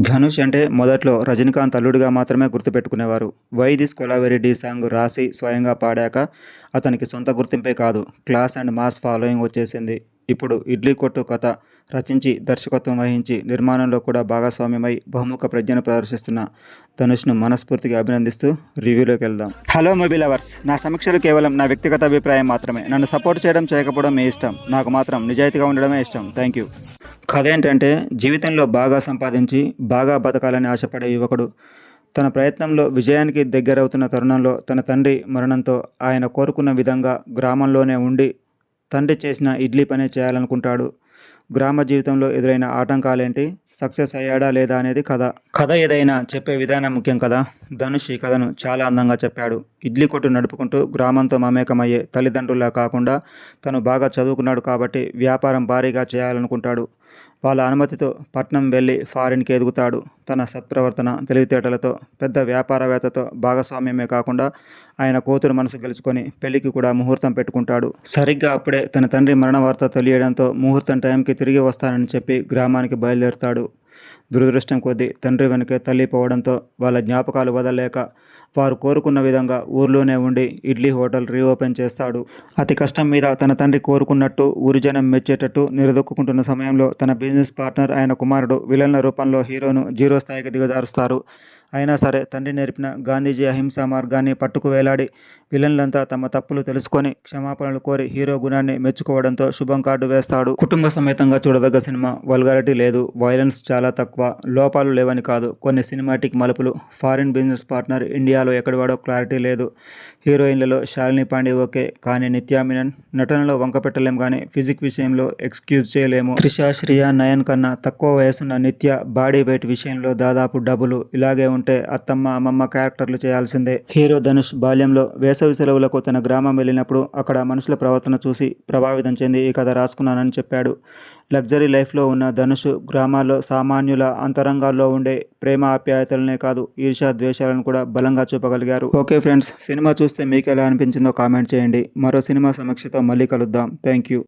ధనుష్ అంటే మొదట్లో రజనీకాంత్ అల్లుడిగా మాత్రమే గుర్తుపెట్టుకునేవారు. 'వై దిస్ కొలావెరీ' సాంగ్ రాసి స్వయంగా పాడాక అతనికి సొంత గుర్తింపే కాదు, క్లాస్ అండ్ మాస్ ఫాలోయింగ్ వచ్చేసింది. ఇప్పుడు 'ఇడ్లీ కొట్టు' కథ రచించి, దర్శకత్వం వహించి, నిర్మాణంలో కూడా భాగస్వామ్యమై బహుముఖ ప్రజ్ఞను ప్రదర్శిస్తున్న ధనుష్ను మనస్ఫూర్తిగా అభినందిస్తూ రివ్యూలోకి వెళ్దాం. హలో మూవీ లవర్స్, నా సమీక్షలు కేవలం నా వ్యక్తిగత అభిప్రాయం మాత్రమే. నన్ను సపోర్ట్ చేయడం చేయకపోవడం మీ ఇష్టం. నాకు మాత్రం నిజాయితీగా ఉండడమే ఇష్టం. Thank you. కథ ఏంటంటే, జీవితంలో బాగా సంపాదించి బాగా బతకాలని ఆశపడే యువకుడు తన ప్రయత్నంలో విజయానికి దగ్గరవుతున్న తరుణంలో తన తండ్రి మరణంతో ఆయన కోరుకున్న విధంగా గ్రామంలోనే ఉండి తండ్రి చేసిన ఇడ్లీ పనే చేయాలనుకుంటాడు. గ్రామ జీవితంలో ఎదురైన ఆటంకాలేంటి, సక్సెస్ అయ్యాడా లేదా అనేది కథ ఏదైనా చెప్పే విధానం ముఖ్యం కదా. ధనుష్ ఈ కథను చాలా అందంగా చెప్పాడు. ఇడ్లీ కొట్టు నడుపుకుంటూ గ్రామంతో మమేకమయ్యే తల్లిదండ్రుల్లా కాకుండా, తను బాగా చదువుకున్నాడు కాబట్టి వ్యాపారం భారీగా చేయాలనుకుంటాడు. వాళ్ళ అనుమతితో పట్నం వెళ్ళి ఫారిన్కి ఎదుగుతాడు. తన సత్ప్రవర్తన, తెలివితేటలతో పెద్ద వ్యాపారవేత్తతో భాగస్వామ్యమే కాకుండా ఆయన కూతురు మనసు గెలుచుకొని పెళ్లికి కూడా ముహూర్తం పెట్టుకుంటాడు. సరిగ్గా అప్పుడే తన తండ్రి మరణ వార్త తెలియడంతో ముహూర్తం టైంకి తిరిగి వస్తానని చెప్పి గ్రామానికి బయలుదేరుతాడు. దురదృష్టం కొద్దీ తండ్రి వెనుకే తల్లి పోవడంతో వాళ్ళ జ్ఞాపకాలు వదలలేక వారు కోరుకున్న విధంగా ఊర్లోనే ఉండి ఇడ్లీ హోటల్ రీఓపెన్ చేస్తాడు. అతి కష్టం మీద తన తండ్రి కోరుకున్నట్టు ఊరి జనం మెచ్చేటట్టు నిలదొక్కుంటున్న సమయంలో తన బిజినెస్ పార్ట్నర్, ఆయన కుమారుడు విలన్ల రూపంలో హీరోను జీరో స్థాయికి దిగజారుస్తారు. అయినా సరే తండ్రి నేర్పిన గాంధీజీ అహింసా మార్గాన్ని పట్టుకు వేలాడి విలన్లంతా తమ తప్పులు తెలుసుకొని క్షమాపణలు కోరి హీరో గుణాన్ని మెచ్చుకోవడంతో శుభం కార్డు వేస్తాడు. కుటుంబ సమేతంగా చూడదగ్గ సినిమా. వల్గారిటీ లేదు, వైలెన్స్ చాలా తక్కువ, లోపాలు లేవని కాదు, కొన్ని సినిమాటిక్ మలుపులు. ఫారిన్ బిజినెస్ పార్ట్నర్ ఇండియాలో ఎక్కడివాడో క్లారిటీ లేదు. హీరోయిన్లలో శాలిని పాండే ఓకే, కానీ నిత్యా మీనన్ నటనలో వంక పెట్టలేం, కానీ ఫిజిక్ విషయంలో ఎక్స్క్యూజ్ చేయలేము. త్రిష, శ్రియా, నయన్ కన్నా తక్కువ వయసున్న నిత్య బాడీ వెయిట్ విషయంలో దాదాపు డబుల్. ఇలాగే ఉంటే అత్తమ్మ, అమ్మమ్మ క్యారెక్టర్లు చేయాల్సిందే. హీరో ధనుష్ బాల్యంలో వేసవి సెలవులకు తన గ్రామం వెళ్ళినప్పుడు అక్కడ మనుషుల ప్రవర్తన చూసి ప్రభావితం చెంది ఈ కథ రాసుకున్నానని చెప్పాడు. లగ్జరీ లైఫ్లో ఉన్న ధనుష్ గ్రామాల్లో సామాన్యుల అంతరంగాల్లో ఉండే ప్రేమ ఆప్యాయతలనే కాదు, ఈర్ష్య ద్వేషాలను కూడా బలంగా చూపగలిగారు. ఓకే ఫ్రెండ్స్, సినిమా చూస్తే మీకు ఎలా అనిపించిందో కామెంట్ చేయండి. మరో సినిమా సమీక్షతో మళ్ళీ కలుద్దాం. Thank you.